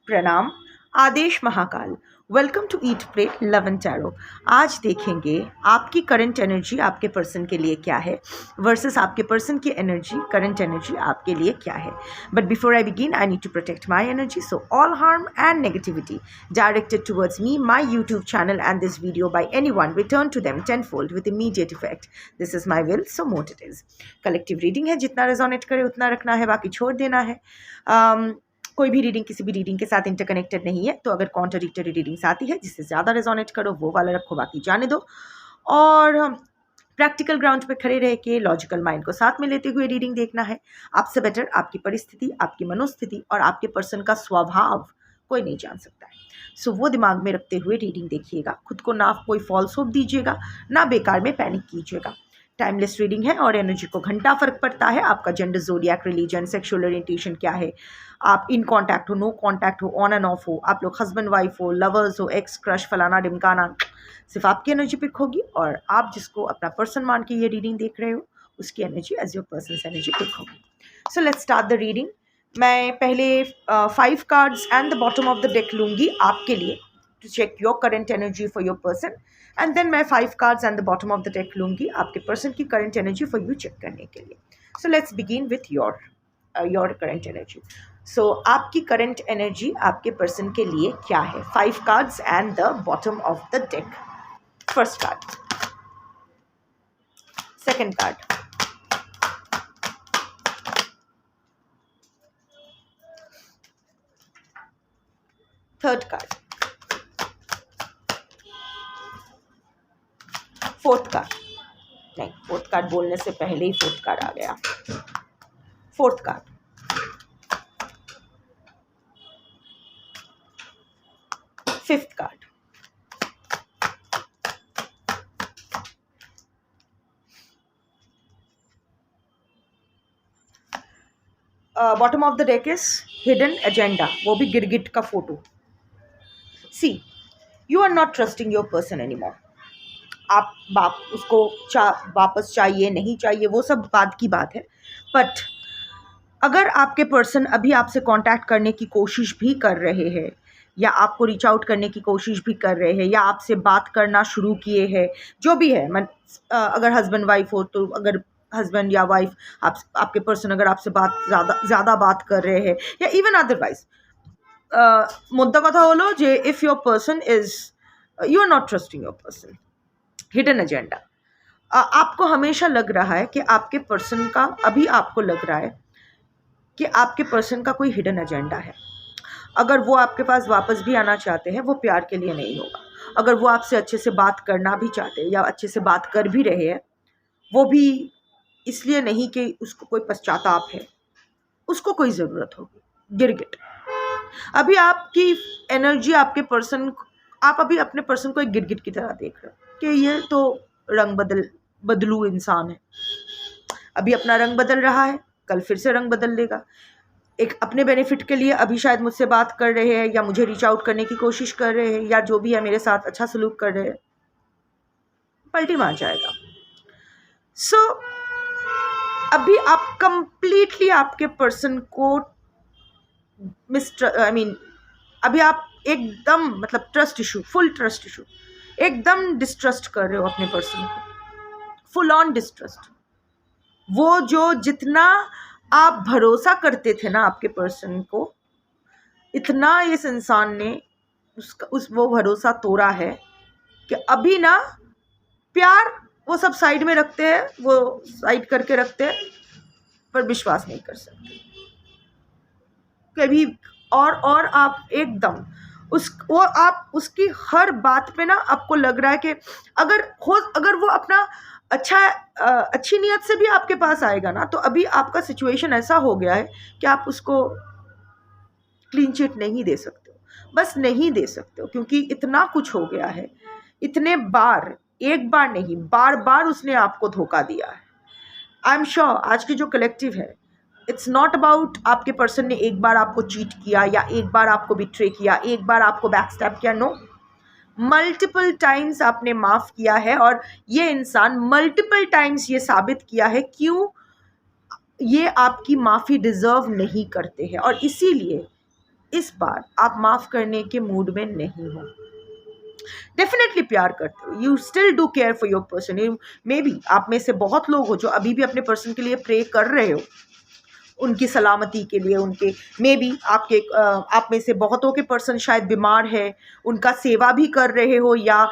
प्रणाम। आदेश Mahakal. Welcome to eat pray love and tarot. आज देखेंगे आपकी करंट एनर्जी आपके पर्सन के लिए क्या है वर्सेस आपके पर्सन की एनर्जी करंट एनर्जी आपके लिए क्या है। But before I begin I need to protect my energy, so all harm and negativity directed towards me, my YouTube channel and this video by anyone return to them tenfold with immediate effect. This is my will, so mote it is. Collective reading है, जितना resonate करे उतना रखना है, बाकी छोड़ देना है। कोई भी रीडिंग किसी भी रीडिंग के साथ इंटरकनेक्टेड नहीं है, तो अगर कॉन्ट्राडिक्टरी रीडिंग्स आती है जिससे ज़्यादा रेजोनेट करो वो वाला रखो, बाकी जाने दो। और प्रैक्टिकल ग्राउंड पे खड़े रह के लॉजिकल माइंड को साथ में लेते हुए रीडिंग देखना है। आपसे बेटर आपकी परिस्थिति, आपकी मनोस्थिति और आपके पर्सन का स्वभाव कोई नहीं जान सकता है। सो वो दिमाग में रखते हुए रीडिंग देखिएगा। खुद को ना कोई फॉल्स होप दीजिएगा, ना बेकार में पैनिक कीजिएगा। टाइमलेस रीडिंग है और एनर्जी को घंटा फर्क पड़ता है। आपका gender, zodiac, religion, sexual orientation क्या है, आप इन कांटेक्ट हो, नो कांटेक्ट हो, ऑन एंड ऑफ हो, आप लोग हस्बैंड वाइफ हो, लवर्स हो, एक्स, क्रश, फलाना ढिमकाना, सिर्फ आपकी एनर्जी पिक होगी और आप जिसको अपना पर्सन मान के ये रीडिंग देख रहे हो उसकी energy as your persons energy pick होगी। So let's start the reading. मैं पहले 5 cards and the bottom of the deck लूँगी आपके लिए to check your current energy for your person, and then मैं 5 cards and the bottom of the deck लूँगी आपके person की current energy for you check करने के लिए। So let's begin with your current energy. So आपकी current energy आपके person के लिए क्या है? 5 cards and the bottom of the deck. First card, second card, third card, fourth card, नहीं फोर्थ कार्ड बोलने से पहले ही फोर्थ कार्ड आ गया। Fourth card, fifth card, bottom of the deck is hidden agenda, वो भी गिरगिट का photo. See, you are not trusting your person anymore. आप उसको वापस चाहिए नहीं चाहिए वो सब बात की बात है, बट अगर आपके पर्सन अभी आपसे कांटेक्ट करने की कोशिश भी कर रहे हैं या आपको रीच आउट करने की कोशिश भी कर रहे हैं या आपसे बात करना शुरू किए हैं, जो भी है, अगर हस्बैंड वाइफ हो तो अगर हस्बैंड या वाइफ आपके पर्सन अगर आपसे ज़्यादा बात कर रहे हैं या इवन अदरवाइज, मुद्दा कथा हलो जे if your person is you are not trusting your person, hidden agenda. आपको हमेशा लग रहा है कि आपके पर्सन का, अभी आपको लग रहा है कि आपके पर्सन का कोई हिडन एजेंडा है। अगर वो आपके पास वापस भी आना चाहते हैं वो प्यार के लिए नहीं होगा। अगर वो आपसे अच्छे से बात करना भी चाहते हैं या अच्छे से बात कर भी रहे हैं, वो भी इसलिए नहीं कि उसको कोई पश्चाताप है, उसको कोई ज़रूरत होगी। गिरगिट, अभी आपकी एनर्जी आपके पर्सन, आप अभी अपने पर्सन को एक गिरगिट की तरह देख रहे हो कि ये तो रंग बदलू इंसान है, अभी अपना रंग बदल रहा है, कल फिर से रंग बदल लेगा। एक अपने बेनिफिट के लिए अभी शायद मुझसे बात कर रहे हैं या मुझे रीच आउट करने की कोशिश कर रहे हैं या जो भी है मेरे साथ अच्छा सलूक कर रहे हैं, पलटी मार जाएगा। सो अभी आप कंप्लीटली आपके पर्सन को अभी आप एकदम trust issue, full trust issue, एकदम डिस्ट्रस्ट कर रहे हो अपने पर्सन को, फुल ऑन डिस्ट्रस्ट। वो जो जितना आप भरोसा करते थे ना आपके पर्सन को, इतना इस इंसान ने वो भरोसा तोड़ा है कि अभी ना प्यार वो सब साइड में रखते हैं, वो साइड करके रखते हैं, पर विश्वास नहीं कर सकते कभी। और आप एकदम आप उसकी हर बात पे ना आपको लग रहा है कि अगर वो अपना अच्छी नीयत से भी आपके पास आएगा ना, तो अभी आपका सिचुएशन ऐसा हो गया है कि आप उसको क्लीन चिट नहीं दे सकते हो, बस नहीं दे सकते हो, क्योंकि इतना कुछ हो गया है, इतने बार, एक बार नहीं बार बार उसने आपको धोखा दिया है। आई एम श्योर आज की जो कलेक्टिव है, इट्स नॉट अबाउट आपके पर्सन ने एक बार आपको चीट किया या एक बार आपको बिट्रे किया, एक बार आपको बैकस्टैब किया, नो, मल्टीपल टाइम्स आपने माफ़ किया है। और ये इंसान मल्टीपल टाइम्स ये साबित किया है क्यों ये आपकी माफ़ी डिज़र्व नहीं करते हैं, और इसीलिए इस बार आप माफ़ करने के मूड में नहीं हो। डेफिनेटली प्यार करते हो, you still do care for your person. You may be आप में से बहुत लोग हो जो अभी भी अपने पर्सन के लिए प्रे कर रहे हो, उनकी सलामती के लिए, उनके मे बी आप में से बहुतों के पर्सन शायद बीमार है, उनका सेवा भी कर रहे हो या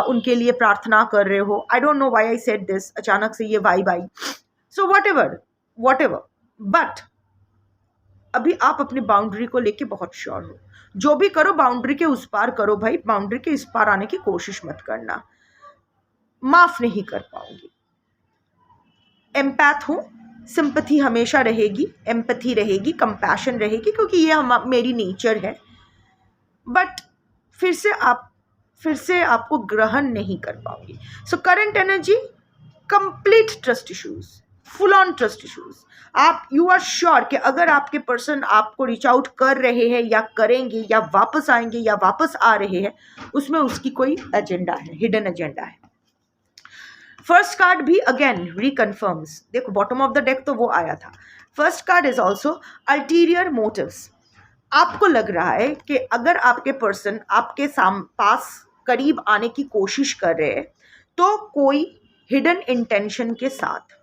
उनके लिए प्रार्थना कर रहे हो। आई don't know why I said this, अचानक से ये vibe I. So what ever, but अभी आप अपनी बाउंड्री को लेके बहुत श्योर हो। जो भी करो बाउंड्री के उस पार करो भाई, बाउंड्री के इस पार आने की कोशिश मत करना। माफ नहीं कर पाऊंगी। एम्पैथ हूँ, सिंपैथी हमेशा रहेगी, एम्पैथी रहेगी, कंपैशन रहेगी, क्योंकि ये मेरी नेचर है। बट फिर से आपको ग्रहण नहीं कर पाऊंगी। So current energy, complete trust issues, full on trust issues. आप यू आर श्योर कि अगर आपके पर्सन आपको रीच आउट कर रहे हैं या करेंगे या वापस आएंगे या वापस आ रहे हैं, उसमें उसकी कोई एजेंडा है, हिडन एजेंडा है। फर्स्ट कार्ड भी अगेन रिकन्फर्म्स। देखो बॉटम ऑफ द डेक तो वो आया था। First card is also ulterior motives. आपको लग रहा है कि अगर आपके पर्सन आपके पास करीब आने की कोशिश कर रहे हैं तो कोई हिडन इंटेंशन के साथ।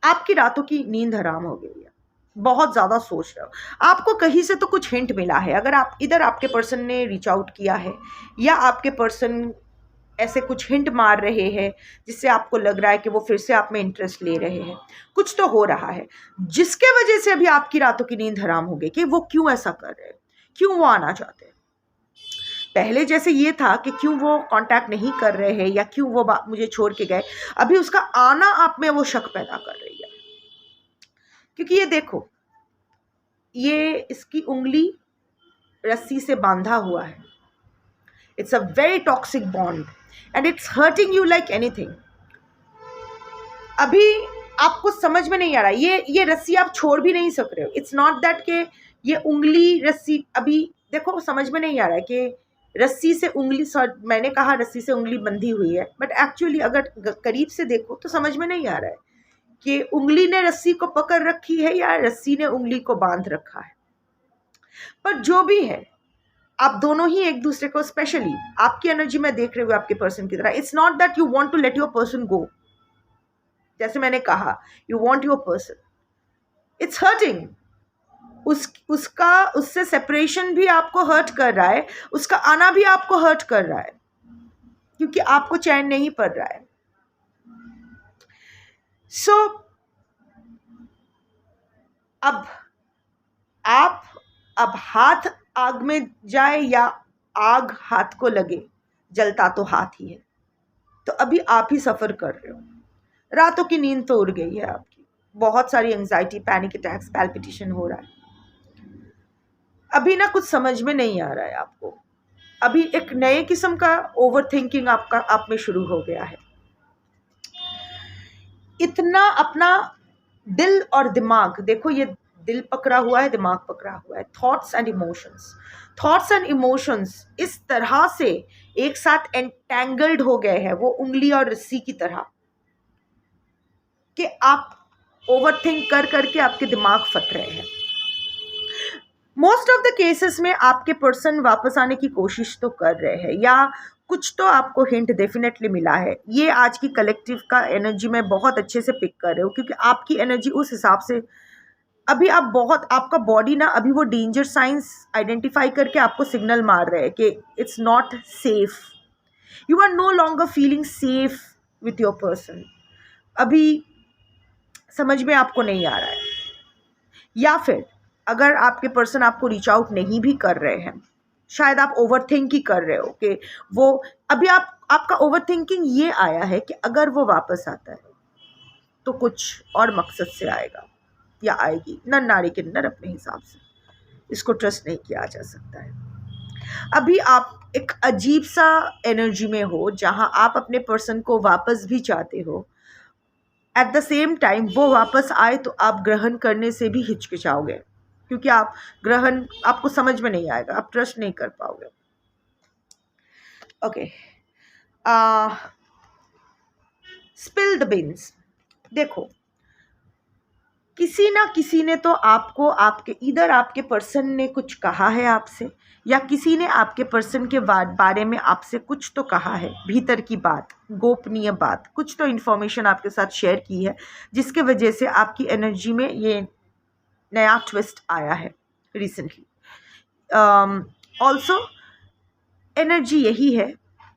आपकी रातों की नींद हराम हो गई है, बहुत ज़्यादा सोच रहे हो, आपको कहीं से तो कुछ हिंट मिला है। अगर आप इधर आपके पर्सन ने रीच आउट किया है या आपके पर्सन ऐसे कुछ हिंट मार रहे हैं जिससे आपको लग रहा है कि वो फिर से आप में इंटरेस्ट ले रहे हैं, कुछ तो हो रहा है जिसके वजह से अभी आपकी रातों की नींद हराम हो गई कि वो क्यों ऐसा कर रहे हैं, क्यों वो आना चाहते हैं। पहले जैसे ये था कि क्यों वो कांटेक्ट नहीं कर रहे हैं या क्यों वो मुझे छोड़ के गए, अभी उसका आना आप में वो शक पैदा कर रही है। क्योंकि ये देखो, ये इसकी उंगली रस्सी से बांधा हुआ है। It's a very toxic bond and it's hurting you like anything. अभी आपको समझ में नहीं आ रहा, ये रस्सी आप छोड़ भी नहीं सक रहे हो। इट्स नॉट दैट कि ये उंगली रस्सी, अभी देखो समझ में नहीं आ रहा है कि रस्सी से उंगली, मैंने कहा रस्सी से उंगली बंधी हुई है, बट एक्चुअली अगर करीब से देखो तो समझ में नहीं आ रहा है कि उंगली ने रस्सी को पकड़ रखी है या रस्सी ने उंगली को बांध रखा है। पर जो भी है, आप दोनों ही एक दूसरे को, स्पेशली आपकी एनर्जी में देख रहे हो आपके पर्सन की तरह। It's not that you want to let your person go, जैसे मैंने कहा you want your person, it's hurting. उससे सेपरेशन भी आपको हर्ट कर रहा है, उसका आना भी आपको हर्ट कर रहा है, क्योंकि आपको चैन नहीं पड़ रहा है। सो अब हाथ आग में जाए या आग हाथ को लगे, जलता तो हाथ ही है। तो अभी आप ही सफ़र कर रहे हो, रातों की नींद तो उड़ गई है आपकी, बहुत सारी एंजाइटी, पैनिक अटैक्स, पैल्पिटेशन हो रहा है। अभी ना कुछ समझ में नहीं आ रहा है आपको, अभी एक नए किस्म का ओवर थिंकिंग आप में शुरू हो गया है। इतना अपना दिल और दिमाग, देखो ये दिल पकड़ा हुआ है, दिमाग पकड़ा हुआ है, थॉट्स एंड इमोशंस इस तरह से एक साथ एंटेंगल्ड हो गए हैं, वो उंगली और रस्सी की तरह, कि आप ओवरथिंक कर करके आपके दिमाग फट रहे हैं। मोस्ट ऑफ द केसेस में आपके पर्सन वापस आने की कोशिश तो कर रहे हैं, या कुछ तो आपको हिंट डेफिनेटली मिला है। ये आज की कलेक्टिव का एनर्जी में बहुत अच्छे से पिक कर रहे हो, क्योंकि आपकी एनर्जी उस हिसाब से, अभी आप बहुत, आपका बॉडी ना अभी वो डेंजर साइंस आइडेंटिफाई करके आपको सिग्नल मार रहे हैं कि it's not safe, you are no longer feeling safe with your person. अभी समझ में आपको नहीं आ रहा है, या फिर अगर आपके पर्सन आपको रीच आउट नहीं भी कर रहे हैं, शायद आप ओवरथिंक ही कर रहे हो कि वो, अभी आपका ओवरथिंकिंग ये आया है कि अगर वो वापस आता है तो कुछ और मकसद से आएगा या आएगी। नर नारी के नर अपने हिसाब से, इसको ट्रस्ट नहीं किया जा सकता है। अभी आप एक अजीब सा एनर्जी में हो जहां आप अपने पर्सन को वापस भी चाहते हो, एट द सेम टाइम वो वापस आए तो आप ग्रहण करने से भी हिचकिचाओगे, क्योंकि आप ग्रहण, आपको समझ में नहीं आएगा, आप ट्रस्ट नहीं कर पाओगे। Okay, spill the beans. देखो किसी ना किसी ने तो आपको आपके इधर आपके पर्सन ने कुछ कहा है आपसे, या किसी ने आपके पर्सन के बारे में आपसे कुछ तो कहा है, भीतर की बात, गोपनीय बात, कुछ तो इन्फॉर्मेशन आपके साथ शेयर की है, जिसके वजह से आपकी एनर्जी में ये नया ट्विस्ट आया है रिसेंटली। ऑल्सो एनर्जी यही है,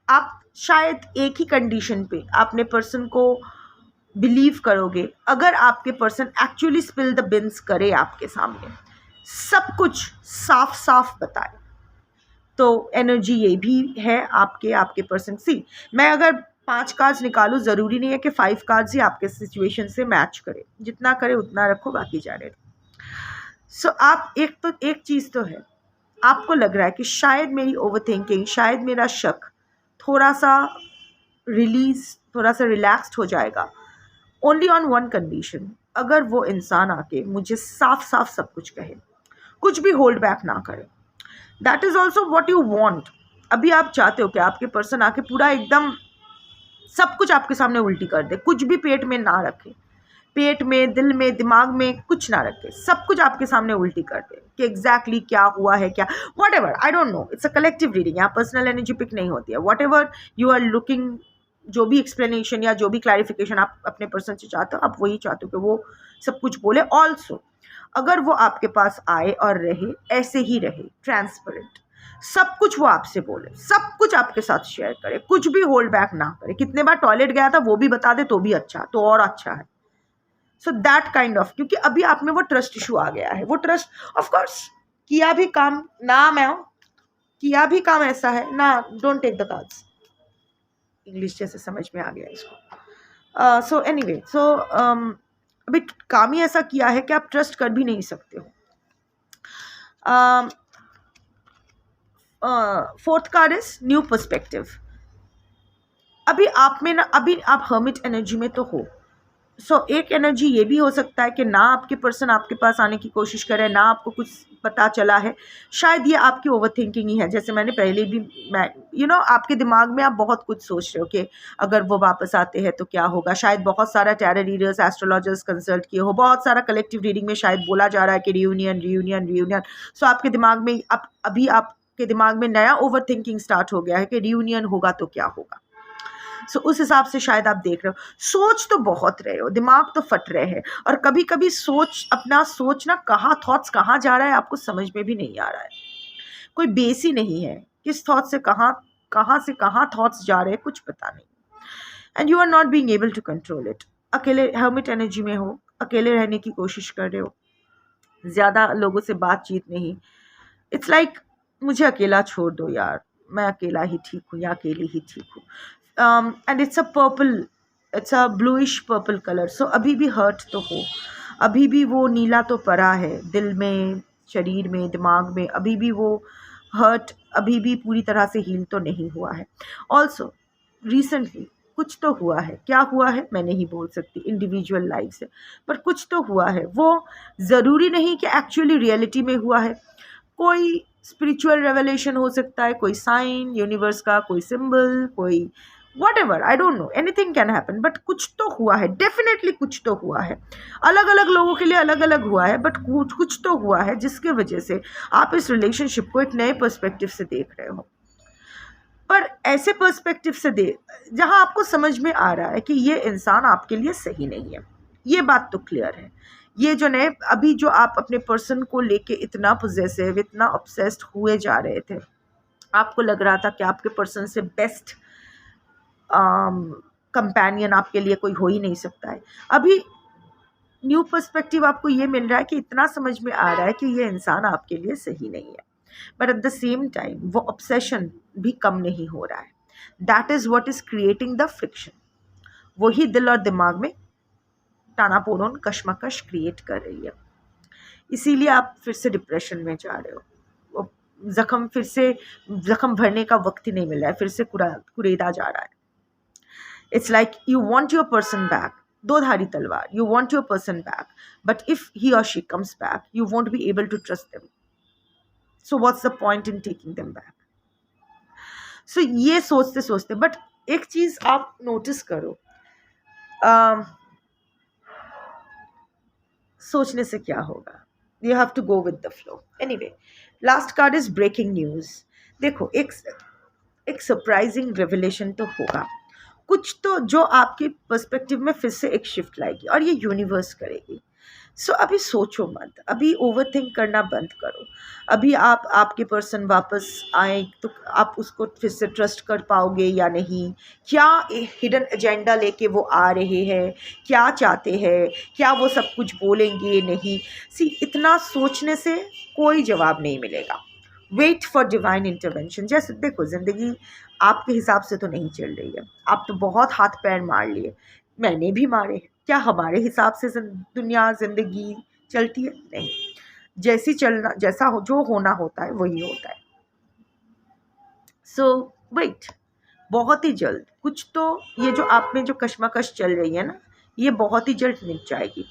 आप शायद एक ही कंडीशन पे अपने पर्सन को बिलीव करोगे, अगर आपके person actually spill the beans करे आपके सामने, सब कुछ साफ साफ बताए, तो एनर्जी ये भी है आपके पर्सन। सी, मैं अगर 5 कार्ड्स निकालूं, ज़रूरी नहीं है कि 5 कार्ड्स ही आपके सिचुएशन से मैच करे, जितना करे उतना रखो, बाकी जाने दो। सो आप एक चीज़ तो है, आपको लग रहा है कि शायद मेरी ओवरथिंकिंग, शायद मेरा शक थोड़ा सा रिलैक्स्ड हो जाएगा, ओनली ऑन वन कंडीशन, अगर वो इंसान आके मुझे साफ साफ सब कुछ कहे, कुछ भी होल्ड बैक ना करे। That is also what you want. अभी आप चाहते हो कि आपके पर्सन आके पूरा एकदम सब कुछ आपके सामने उल्टी कर दे, कुछ भी पेट में ना रखे, पेट में, दिल में, दिमाग में कुछ ना रखे, सब कुछ आपके सामने उल्टी कर दे कि एग्जैक्टली क्या हुआ है, क्या whatever, I don't know, it's a collective reading, यहाँ पर्सनल एनर्जी पिक नहीं होती है। Whatever you are looking, जो भी एक्सप्लेनेशन या जो भी क्लैरिफिकेशन आप अपने पर्सन से चाहते हो, आप वही चाहते हो कि वो सब कुछ बोले। ऑल्सो अगर वो आपके पास आए और रहे, ऐसे ही रहे, ट्रांसपेरेंट, सब कुछ वो आपसे बोले, सब कुछ आपके साथ शेयर करे, कुछ भी होल्ड बैक ना करे, कितने बार टॉयलेट गया था वो भी बता दे तो भी अच्छा, तो और अच्छा है। सो दैट काइंड ऑफ, क्योंकि अभी आप में वो ट्रस्ट इशू आ गया है, वो ट्रस्ट, ऑफ कोर्स किया भी काम ना, मैं किया भी काम ऐसा है ना, don't take the cards, English जैसे समझ में आ गया इसको। सो एनीवे, सो अभी काम ही ऐसा किया है कि आप ट्रस्ट कर भी नहीं सकते हो। Fourth card is new perspective. अभी आप में ना, अभी आप हर्मिट एनर्जी में तो हो, एक एनर्जी ये भी हो सकता है कि ना आपके पर्सन आपके पास आने की कोशिश करे, ना आपको कुछ पता चला है, शायद ये आपकी ओवर थिंकिंग ही है। जैसे मैंने पहले भी, मैं आपके दिमाग में आप बहुत कुछ सोच रहे हो कि अगर वो वापस आते हैं तो क्या होगा, शायद बहुत सारा टैरो रीडर्स, एस्ट्रोलॉजर्स कंसल्ट किए हो, बहुत सारा कलेक्टिव रीडिंग में शायद बोला जा रहा है कि रियूनियन रियूनियन रियूनियन। सो आपके दिमाग में अभी आपके दिमाग में नया ओवर थिंकिंग स्टार्ट हो गया है कि रियूनियन होगा तो क्या होगा। सो उस हिसाब से शायद आप देख रहे हो, सोच तो बहुत रहे हो, दिमाग तो फट रहे हैं, और कभी कभी अपना सोचना कहाँ, थॉट्स कहाँ जा रहा है आपको समझ में भी नहीं आ रहा है, कोई बेस ही नहीं है, किस थॉट से कहाँ थॉट्स जा रहे हैं कुछ पता नहीं, and you are not being able to control it. अकेले हर्मिट एनर्जी में हो, अकेले रहने की कोशिश कर रहे हो, ज़्यादा लोगों से बातचीत नहीं, इट्स लाइक मुझे अकेला छोड़ दो यार, मैं अकेला ही ठीक हूँ या अकेली ही ठीक हूँ। And it's a bluish purple colour. So अभी भी हर्ट तो हो, अभी भी वो नीला तो पड़ा है दिल में, शरीर में, दिमाग में, अभी भी वो हर्ट अभी भी पूरी तरह से हील तो नहीं हुआ है। ऑल्सो रिसेंटली कुछ तो हुआ है, क्या हुआ है मैं नहीं बोल सकती इंडिविजुअल लाइफ से, पर कुछ तो हुआ है, वो ज़रूरी नहीं कि एक्चुअली रियलिटी में हुआ है, कोई स्पिरिचुअल रेवलेशन हो सकता है, कोई साइन यूनिवर्स का, कोई सिंबल, कोई whatever, I don't know, anything can happen, but कुछ तो हुआ है, डेफिनेटली कुछ तो हुआ है, अलग अलग लोगों के लिए अलग अलग हुआ है, बट कुछ तो हुआ है जिसके वजह से आप इस रिलेशनशिप को एक नए पर्सपेक्टिव से देख रहे हो, पर ऐसे पर्सपेक्टिव से जहां आपको समझ में आ रहा है कि ये इंसान आपके लिए सही नहीं है, ये बात तो क्लियर है। ये जो नए अभी जो आप अपने पर्सन को लेके इतना पोजेसिव, इतना ऑब्सेस्ड हुए जा रहे थे, आपको लग रहा था कि आपके पर्सन से बेस्ट कंपेनियन आपके लिए कोई हो ही नहीं सकता है, अभी न्यू पर्सपेक्टिव आपको ये मिल रहा है कि इतना समझ में आ रहा है कि ये इंसान आपके लिए सही नहीं है, but at the same time वो ऑब्सेशन भी कम नहीं हो रहा है। That is what is creating the friction. वही दिल और दिमाग में टानापोड़न, कशमकश क्रिएट कर रही है, इसीलिए आप फिर से डिप्रेशन में जा रहे हो, फिर से जख्म भरने का वक्त ही नहीं मिल रहा है, फिर से कुरेदा जा रहा है। It's like you want your person back, दो धारी तलवार, you want your person back, but if he और she comes back you won't be able to trust them, so what's the point in taking them back. So ये सोचते सोचते, but एक चीज आप नोटिस करो, सोचने से क्या होगा, you have to go with the flow. Anyway, last card is breaking news. देखो, एक सरप्राइजिंग रेवलेशन तो होगा, कुछ तो जो आपके पर्सपेक्टिव में फिर से एक शिफ्ट लाएगी, और ये यूनिवर्स करेगी। सो अभी सोचो मत, अभी ओवर थिंक करना बंद करो। अभी आप आपके पर्सन वापस आए तो आप उसको फिर से ट्रस्ट कर पाओगे या नहीं, क्या हिडन एजेंडा लेके वो आ रहे हैं, क्या चाहते हैं, क्या वो सब कुछ बोलेंगे नहीं। इतना सोचने से कोई जवाब नहीं मिलेगा। Wait for divine intervention. जैसे देखो, ज़िंदगी आपके हिसाब से तो नहीं चल रही है, आप तो बहुत हाथ पैर मार लिए, मैंने भी मारे। क्या हमारे हिसाब से दुनिया ज़िंदगी चलती है? नहीं। जैसी चलना, जैसा हो, जो होना होता है वही होता है। सो वेट, बहुत ही जल्द कुछ तो, ये जो आप में जो कश्मकश चल रही है ना, ये बहुत ही जल्द मिट जाएगी।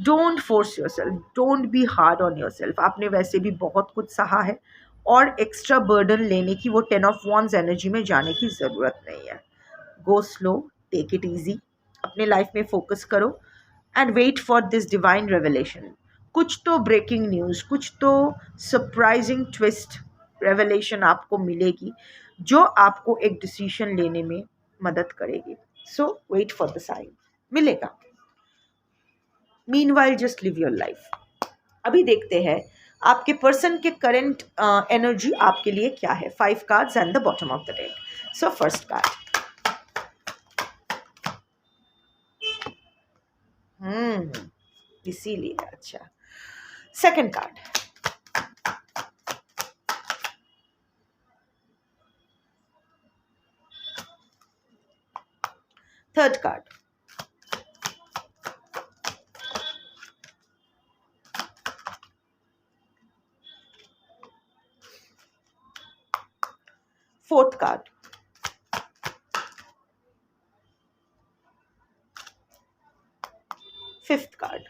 Don't force your self, don't be hard on your self. आपने वैसे भी बहुत कुछ सहा है, और एक्स्ट्रा बर्डन लेने की, वो 10 ऑफ वॉन्ड्स एनर्जी में जाने की ज़रूरत नहीं है। Go slow, take it easy, अपने लाइफ में फोकस करो, and wait for this divine revelation. कुछ तो ब्रेकिंग न्यूज़, कुछ तो सरप्राइजिंग ट्विस्ट रेवलेशन आपको मिलेगी, जो आपको एक डिसीजन लेने में मदद करेगी। सो वेट फॉर द साइन, मिलेगा। Meanwhile just live your life. अभी देखते हैं आपके पर्सन के करंट एनर्जी आपके लिए क्या है। 5 cards and the bottom of the deck. So first card, इसीलिए अच्छा। Second card, third card, fourth card, fifth card,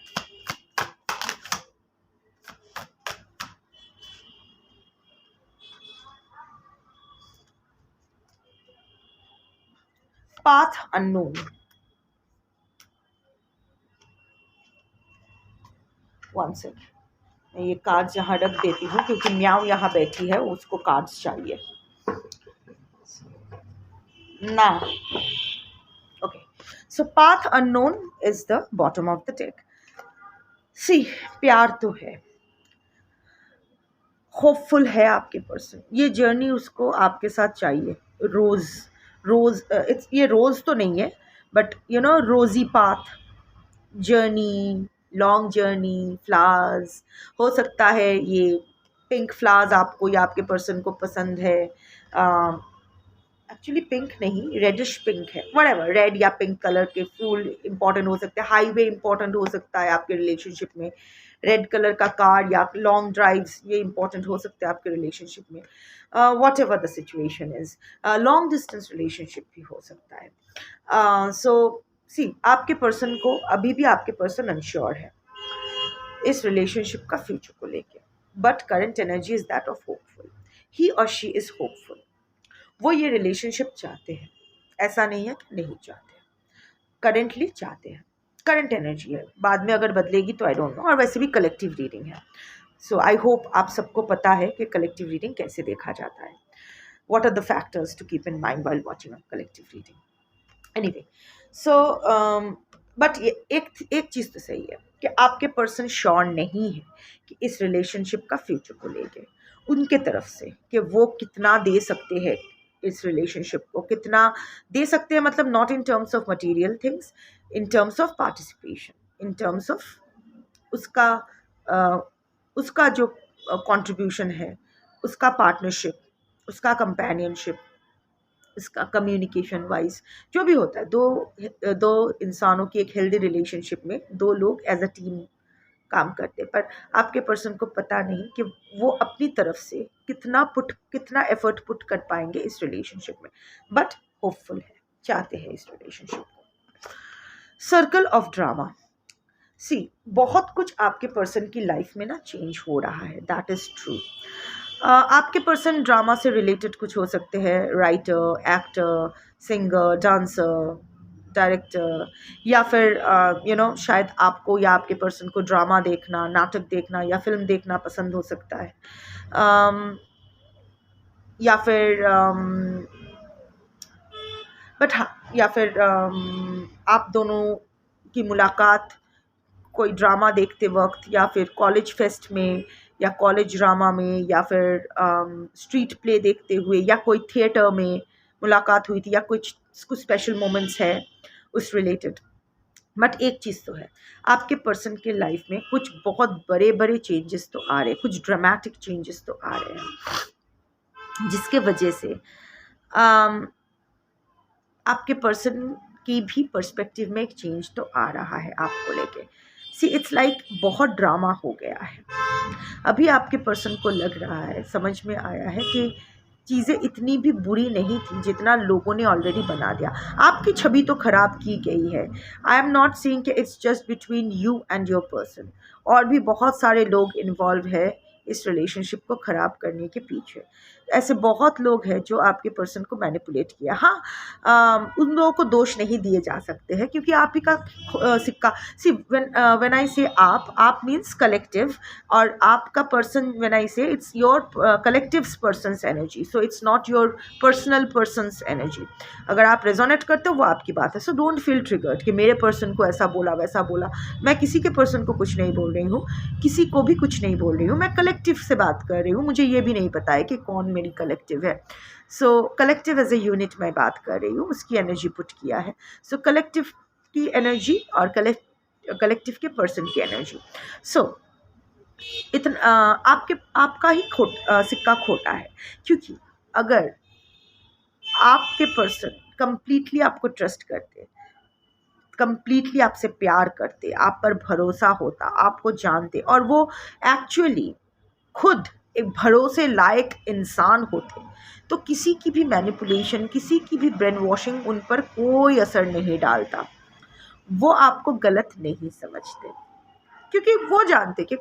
path unknown. One second, मैं ये कार्ड्स यहाँ रख देती हूँ क्योंकि म्याऊ यहाँ बैठी है, उसको कार्ड्स चाहिए ना। Okay, so path unknown is the bottom of the deck. प्यार तो है, होपफुल है आपके पर्सन, ये जर्नी उसको आपके साथ चाहिए। रोज रोज इट्स, ये रोज तो नहीं है, बट यू नो, रोजी path journey, long journey, flowers हो सकता है। ये पिंक फ्लावर्स आपको या आपके पर्सन को पसंद है। एक्चुअली पिंक नहीं, रेडिश पिंक है, व्हाटएवर, रेड या पिंक कलर के फूल इंपॉर्टेंट हो सकते हैं। हाईवे इंपॉर्टेंट हो सकता है आपके रिलेशनशिप में। रेड कलर का कार या लॉन्ग ड्राइव्स, ये इंपॉर्टेंट हो सकते हैं आपके रिलेशनशिप में। Whatever the situation is, long distance relationship भी हो सकता है। आपके पर्सन को, अभी भी आपके पर्सन अनश्योर है इस रिलेशनशिप का फ्यूचर को लेके, but current energy is that of hopeful. He और शी इज होपफुल। वो ये रिलेशनशिप चाहते हैं, ऐसा नहीं है कि नहीं चाहते, करेंटली चाहते हैं। करंट एनर्जी है, बाद में अगर बदलेगी तो आई डोंट नो। और वैसे भी कलेक्टिव रीडिंग है, सो आई होप आप सबको पता है कि कलेक्टिव रीडिंग कैसे देखा जाता है। What are the factors to keep in mind while watching a collective reading. Anyway, but ये एक चीज़ तो सही है कि आपके पर्सन श्योर नहीं है कि इस रिलेशनशिप का फ्यूचर को लेके उनके तरफ से, कि वो कितना दे सकते हैं इस रिलेशनशिप को, कितना दे सकते हैं, मतलब not in terms of material things, in terms of participation, in terms of उसका उसका जो कंट्रीब्यूशन है, उसका पार्टनरशिप, उसका कंपेनियनशिप, इसका कम्युनिकेशन वाइज, जो भी होता है। दो इंसानों की एक हेल्दी रिलेशनशिप में दो लोग एज अ टीम काम करते हैं, पर आपके पर्सन को पता नहीं कि वो अपनी तरफ से कितना एफर्ट पुट कर पाएंगे इस रिलेशनशिप में, बट होपफुल है, चाहते हैं इस रिलेशनशिप को। Circle of drama. बहुत कुछ आपके पर्सन की लाइफ में ना चेंज हो रहा है, दैट इज़ ट्रू। आपके पर्सन ड्रामा से रिलेटेड कुछ हो सकते हैं, राइटर, एक्टर, सिंगर, डायरेक्टर, या फिर शायद आपको या आपके पर्सन को ड्रामा देखना, नाटक देखना या फिल्म देखना पसंद हो सकता है, या फिर बट हाँ, या फिर आप दोनों की मुलाकात कोई ड्रामा देखते वक्त या फिर कॉलेज फेस्ट में या कॉलेज ड्रामा में या फिर स्ट्रीट प्ले देखते हुए या कोई थिएटर में मुलाकात हुई थी, या कुछ स्पेशल मोमेंट्स है उस रिलेटेड। बट एक चीज़ तो है, आपके पर्सन के लाइफ में कुछ बहुत बड़े बड़े चेंजेस तो आ रहे हैं, कुछ ड्रामेटिक चेंजेस तो आ रहे हैं, जिसके वजह से आपके पर्सन की भी पर्सपेक्टिव में एक चेंज तो आ रहा है आपको लेके। सी इट्स लाइक बहुत ड्रामा हो गया है। अभी आपके पर्सन को लग रहा है, समझ में आया है कि चीज़ें इतनी भी बुरी नहीं थी जितना लोगों ने ऑलरेडी बना दिया। आपकी छवि तो ख़राब की गई है। आई एम नॉट सीइंग कि it's just between you and your person, और भी बहुत सारे लोग इन्वॉल्व है इस रिलेशनशिप को ख़राब करने के पीछे। ऐसे बहुत लोग हैं जो आपके पर्सन को मैनिपुलेट किया। हाँ, उन लोगों को दोष नहीं दिए जा सकते हैं क्योंकि आप ही का सिक्का। सी व्हेन आई से आप मीन्स कलेक्टिव, और आपका पर्सन व्हेन आई से it's your collective persons energy, so it's not your personal persons energy. अगर आप रेजोनेट करते हो वो आपकी बात है, सो डोंट फील ट्रिगर्ड कि मेरे पर्सन को ऐसा बोला वैसा बोला। मैं किसी के पर्सन को कुछ नहीं बोल रही हूँ, किसी को भी कुछ नहीं बोल रही हूँ, मैं कलेक्टिव से बात कर रही हूँ। मुझे ये भी नहीं पता है कि कौन मेरी कलेक्टिव है। सो कलेक्टिव एज ए यूनिट मैं बात कर रही हूँ, उसकी एनर्जी पुट किया है। सो कलेक्टिव की एनर्जी और कलेक्टिव के पर्सन की एनर्जी। सो इतना आपका ही सिक्का खोटा है, क्योंकि अगर आपके पर्सन कंप्लीटली आपको ट्रस्ट करते, कंप्लीटली आपसे प्यार करते, आप पर भरोसा होता, आपको जानते, और वो एक्चुअली खुद एक भरोसे लायक इंसान होते, तो किसी की भी मैनिपुलेशन, किसी की भी ब्रेन वॉशिंग उन पर कोई असर नहीं डालता। वो आपको गलत नहीं समझते क्योंकि वो जानते कि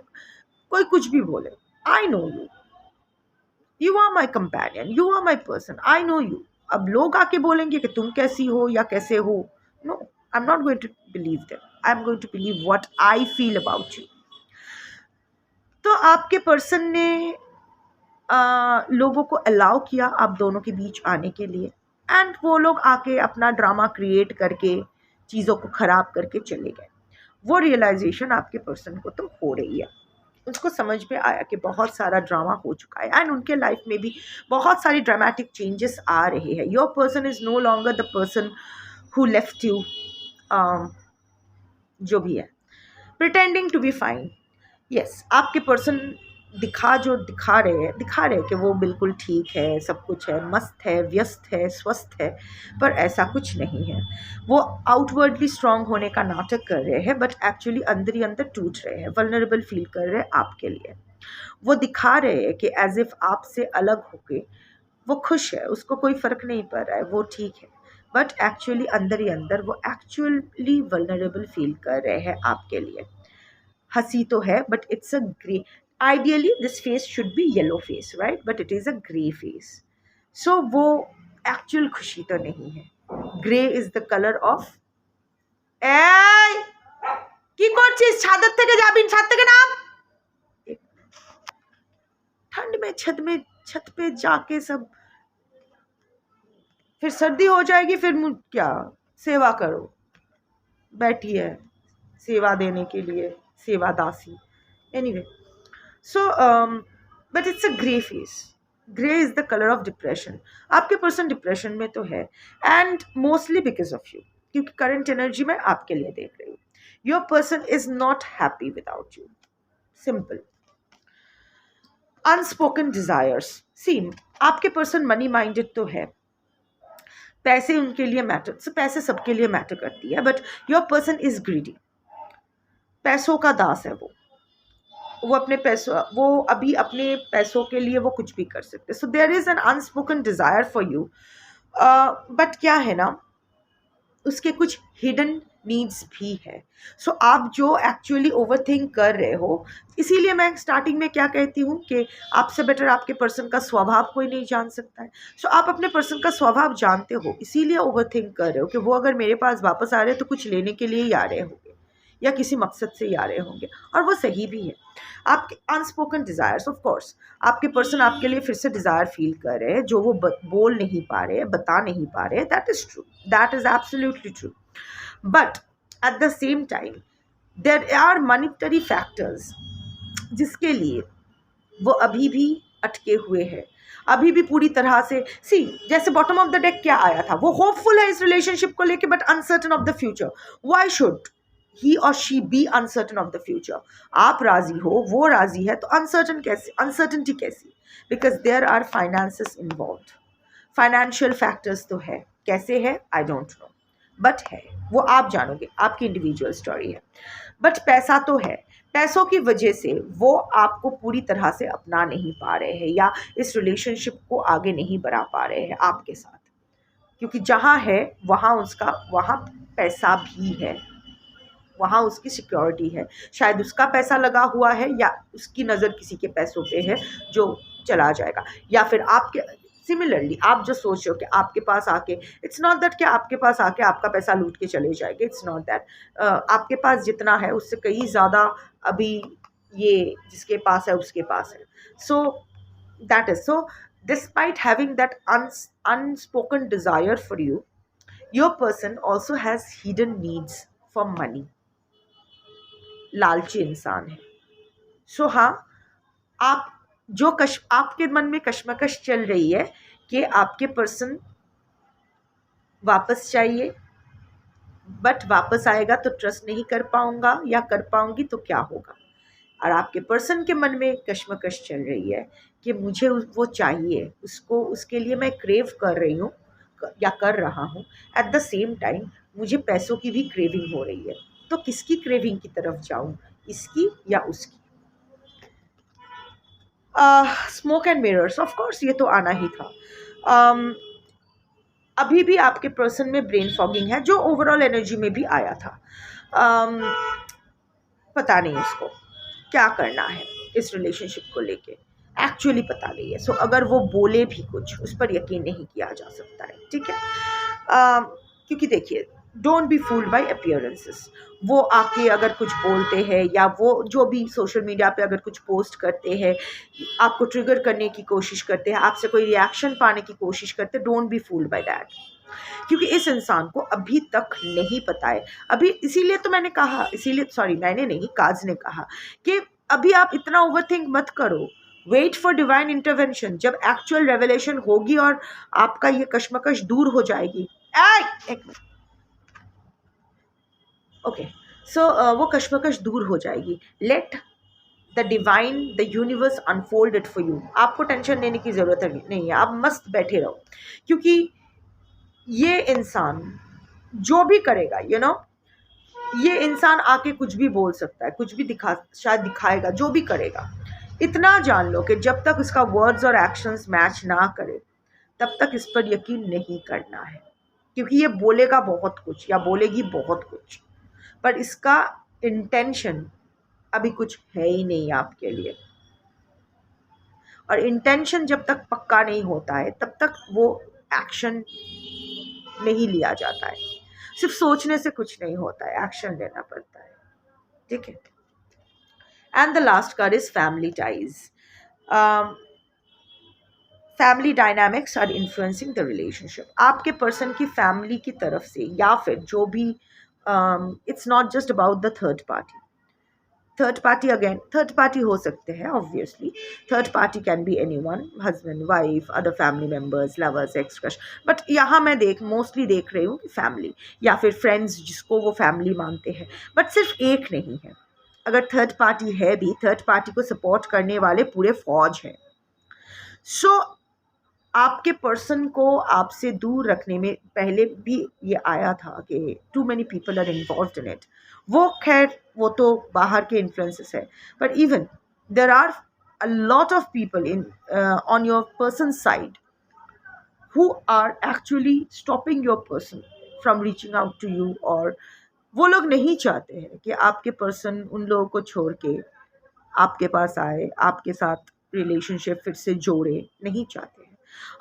कोई कुछ भी बोले, I know you, you are my companion, you are my person, I know you. अब लोग आके बोलेंगे कि तुम कैसी हो या कैसे हो, no, I am not going to believe that, I am going to believe what I feel about you. तो आपके पर्सन ने लोगों को अलाउ किया आप दोनों के बीच आने के लिए, एंड वो लोग आके अपना ड्रामा क्रिएट करके चीज़ों को ख़राब करके चले गए। वो रियलाइजेशन आपके पर्सन को तो हो रही है, उसको समझ में आया कि बहुत सारा ड्रामा हो चुका है, एंड उनके लाइफ में भी बहुत सारी ड्रामेटिक चेंजेस आ रहे हैं। Your person is no longer the person who left you, जो भी है, pretending to be fine. Yes, आपके पर्सन दिखा रहे हैं कि वो बिल्कुल ठीक है, सब कुछ है, मस्त है, व्यस्त है, स्वस्थ है, पर ऐसा कुछ नहीं है। वो आउटवर्डली स्ट्रांग होने का नाटक कर रहे हैं, बट एक्चुअली अंदर ही अंदर टूट रहे हैं, वल्नरेबल फील कर रहे हैं आपके लिए। वो दिखा रहे हैं कि एज इफ आपसे अलग होके वो खुश है, उसको कोई फ़र्क नहीं पड़ रहा है, वो ठीक है, बट एक्चुअली अंदर ही अंदर वो एक्चुअली वल्नरेबल फील कर रहे हैं आपके लिए। हंसी तो है, but it's a grey, ideally this face should be yellow face, right, but it is a gray face. So वो actual खुशी तो नहीं है। Gray is the color of কি করছিস, ছাদের থেকে যাবি, ছাদ থেকে নাম। ठंड में छत पे जाके सब, फिर सर्दी हो जाएगी, फिर क्या सेवा करो, बैठी है सेवा देने के लिए, सेवा दासी। Anyway, so but it's a gray face. Gray is the color of depression. आपके पर्सन डिप्रेशन में तो है, and mostly because of you, क्योंकि करंट एनर्जी मैं आपके लिए देख रही हूँ। Your person is not happy without you, simple. Unspoken desires, see आपके पर्सन मनी माइंडेड तो है, पैसे उनके लिए मैटर, so पैसे सबके लिए मैटर करती है, but your person is greedy, पैसों का दास है वो अपने पैसों, वो अभी अपने पैसों के लिए वो कुछ भी कर सकते। So there is an unspoken desire for you, but क्या है ना, उसके कुछ हिडन नीड्स भी है। सो आप जो एक्चुअली ओवरथिंक कर रहे हो, इसीलिए मैं स्टार्टिंग में क्या कहती हूँ कि आपसे बेटर आपके पर्सन का स्वभाव कोई नहीं जान सकता है। सो आप अपने पर्सन का स्वभाव जानते हो, इसीलिए ओवरथिंक कर रहे हो कि वो अगर मेरे पास वापस आ रहे हैं तो कुछ लेने के लिए ही आ रहे होंगे या किसी मकसद से ही आ रहे होंगे, और वो सही भी है। आपके अनस्पोकन डिज़ायर्स, ऑफ कोर्स आपके पर्सन आपके लिए फिर से डिज़ायर फील कर रहे हैं जो वो बोल नहीं पा रहे, बता नहीं पा रहे। That is true, that is absolutely true. But at the same time there are monetary factors जिसके लिए वो अभी भी अटके हुए हैं, अभी भी पूरी तरह से सी, जैसे बॉटम ऑफ द डेक क्या आया था, वो होपफुल है इस रिलेशनशिप को लेके but uncertain of the future. Why should he और she be uncertain of the future? आप राजी हो, वो राजी है, तो अनसर्टन कैसे, अनसर्टनिटी कैसी? Because there are finances involve, financial factors तो है, कैसे है आई डोंट नो, बट है, वो आप जानोगे, आपकी इंडिविजुअल स्टोरी है। बट पैसा तो है, पैसों की वजह से वो आपको पूरी तरह से अपना नहीं पा रहे हैं या इस रिलेशनशिप को आगे नहीं बढ़ा पा रहे हैं आपके साथ, क्योंकि जहाँ है वहाँ उसका, वहाँ पैसा भी है, वहाँ उसकी सिक्योरिटी है। शायद उसका पैसा लगा हुआ है या उसकी नज़र किसी के पैसों पे है जो चला जाएगा, या फिर आपके सिमिलरली आप जो सोच रहे हो कि आपके पास आके, इट्स नॉट दैट कि आपके पास आके आपका पैसा लूट के चले जाएंगे, इट्स नॉट दैट। आपके पास जितना है उससे कहीं ज़्यादा अभी ये जिसके पास है उसके पास है। So that is so, despite having that unspoken desire for you, your person also has hidden needs for money, लालची इंसान है। सो हाँ, आप जो आपके मन में कश्मकश चल रही है कि आपके पर्सन वापस चाहिए, बट वापस आएगा तो ट्रस्ट नहीं कर पाऊंगा या कर पाऊंगी तो क्या होगा, और आपके पर्सन के मन में कश्मकश चल रही है कि मुझे वो चाहिए, उसको, उसके लिए मैं क्रेव कर रही हूँ या कर रहा हूँ, एट द सेम टाइम मुझे पैसों की भी क्रेविंग हो रही है, तो किसकी क्रेविंग की तरफ जाऊँ, इसकी या उसकी? Smoke and mirrors, of course ये तो आना ही था। अभी भी आपके पर्सन में ब्रेन फॉगिंग है जो ओवरऑल एनर्जी में भी आया था। पता नहीं उसको क्या करना है इस रिलेशनशिप को लेके, एक्चुअली पता नहीं है। सो अगर वो बोले भी कुछ, उस पर यकीन नहीं किया जा सकता है, ठीक है? क्योंकि देखिए, don't be fooled bye appearances. वो आके अगर कुछ बोलते हैं या वो जो भी सोशल मीडिया पे अगर कुछ पोस्ट करते हैं, आपको ट्रिगर करने की कोशिश करते हैं, आपसे कोई रिएक्शन पाने की कोशिश करते हैं, don't be fooled by that, क्योंकि इस इंसान को अभी तक नहीं पता है। अभी इसीलिए तो मैंने कहा, इसीलिए सॉरी मैंने नहीं, काज ने कहा कि अभी आप इतना ओवरथिंक मत करो, वेट फॉर डिवाइन इंटरवेंशन। जब एक्चुअल रेवलेशन होगी और आपका ये कश्मकश दूर हो जाएगी, एक मिनट, ओके, सो वो कश्मकश दूर हो जाएगी। Let the divine, the universe unfold it for you. आपको टेंशन लेने की ज़रूरत नहीं है, आप मस्त बैठे रहो, क्योंकि ये इंसान जो भी करेगा, ये इंसान आके कुछ भी बोल सकता है, कुछ भी शायद दिखाएगा, जो भी करेगा, इतना जान लो कि जब तक उसका वर्ड्स और एक्शंस मैच ना करे तब तक इस पर यकीन नहीं करना है, क्योंकि ये बोलेगा बहुत कुछ या बोलेगी बहुत कुछ, पर इसका इंटेंशन अभी कुछ है ही नहीं आपके लिए। और इंटेंशन जब तक पक्का नहीं होता है तब तक वो एक्शन नहीं लिया जाता है। सिर्फ सोचने से कुछ नहीं होता है, एक्शन लेना पड़ता है, ठीक है? And the last card is family ties. Family dynamics are influencing the relationship. आपके पर्सन की फैमिली की तरफ से या फिर जो भी, it's not just about the third party. Third party, again third party हो सकते हैं, obviously third party can be anyone, husband, wife, other family members, lovers, ex crush, but यहाँ मैं मोस्टली देख रही हूँ कि फैमिली या फिर फ्रेंड्स जिसको वो फैमिली मानते हैं, बट सिर्फ एक नहीं है। अगर थर्ड पार्टी है भी, थर्ड पार्टी को सपोर्ट करने वाले पूरे फौज हैं। सो आपके पर्सन को आपसे दूर रखने में पहले भी ये आया था कि too many people are involved in it. वो खैर वो तो बाहर के इन्फ्लुएंसेस है, but even there are a lot of people in on your person side who are actually stopping your person from reaching out to you, और वो लोग नहीं चाहते हैं कि आपके पर्सन उन लोगों को छोड़ के आपके पास आए, आपके साथ रिलेशनशिप फिर से जोड़े, नहीं चाहते हैं।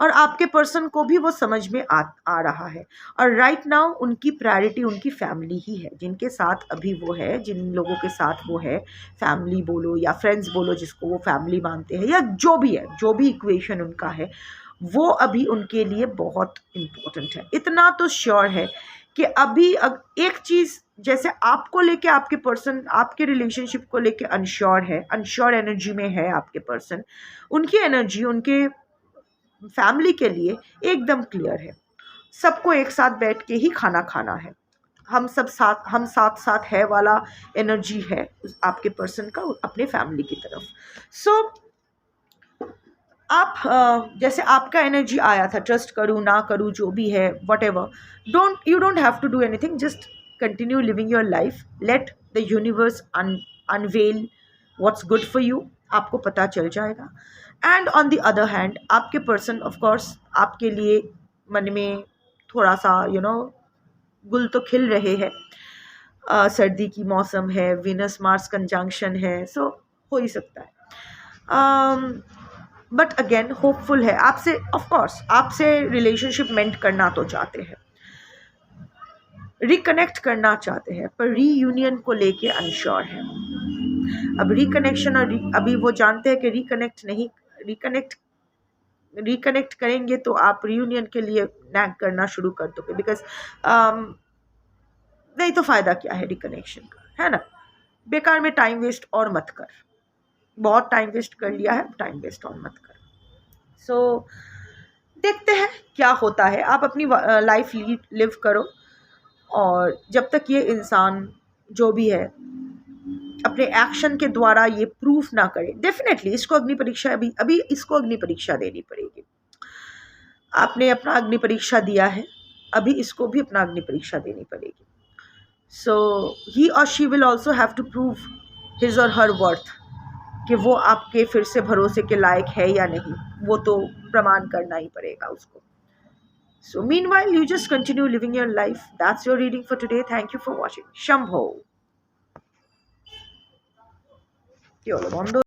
और आपके पर्सन को भी वो समझ में आ रहा है। और राइट नाउ उनकी प्रायोरिटी उनकी फैमिली ही है, जिनके साथ अभी वो है, जिन लोगों के साथ वो है, फैमिली बोलो या फ्रेंड्स बोलो, जिसको वो फैमिली मानते हैं, या जो भी है, जो भी इक्वेशन उनका है, वो अभी उनके लिए बहुत इम्पोर्टेंट है। इतना तो श्योर है कि अभी एक चीज़, जैसे आपको लेके आपके पर्सन आपके रिलेशनशिप को लेके अनश्योर है, अनश्योर एनर्जी में है आपके पर्सन, उनकी एनर्जी उनके फैमिली के लिए एकदम क्लियर है। सबको एक साथ बैठ के ही खाना खाना है, हम साथ साथ है वाला एनर्जी है आपके पर्सन का अपने फैमिली की तरफ। सो आप जैसे आपका एनर्जी आया था, ट्रस्ट करूँ ना करूँ जो भी है, whatever, you don't have to do anything, just continue living your life, let the universe unveil what's good for you, आपको पता चल जाएगा। And on the other hand आपके पर्सन ऑफ कोर्स आपके लिए मन में थोड़ा सा गुल तो खिल रहे हैं, सर्दी की मौसम है, वीनस मार्स कंजंक्शन है, सो हो ही सकता है। बट अगेन होपफुल है, आपसे ऑफ कोर्स आपसे रिलेशनशिप मेंट करना तो चाहते हैं, रिकनेक्ट करना चाहते हैं, पर रीयूनियन को लेके अनश्योर है। अब रिकनेक्शन और अभी वो जानते हैं कि रिकनेक्ट करेंगे तो आप रीयूनियन के लिए नैग करना शुरू कर दोगे, बिकॉज नहीं तो फ़ायदा क्या है रिकनेक्शन का, है ना। बेकार में टाइम वेस्ट और मत कर, बहुत टाइम वेस्ट कर लिया है, टाइम वेस्ट और मत कर। सो देखते हैं क्या होता है, आप अपनी लाइफ लिव करो, और जब तक ये इंसान जो भी है अपने एक्शन के द्वारा ये प्रूफ ना करे, डेफिनेटली इसको अग्नि परीक्षा अभी इसको अग्नि परीक्षा देनी पड़ेगी। आपने अपना अग्नि परीक्षा दिया है, अभी इसको भी अपना अग्नि परीक्षा देनी पड़ेगी। सो ही और she will also have to prove his or her worth, कि वो आपके फिर से भरोसे के लायक है या नहीं, वो तो प्रमाण करना ही पड़ेगा उसको। So meanwhile, you just continue living your life. That's your reading for today. Thank you for watching. Shambho.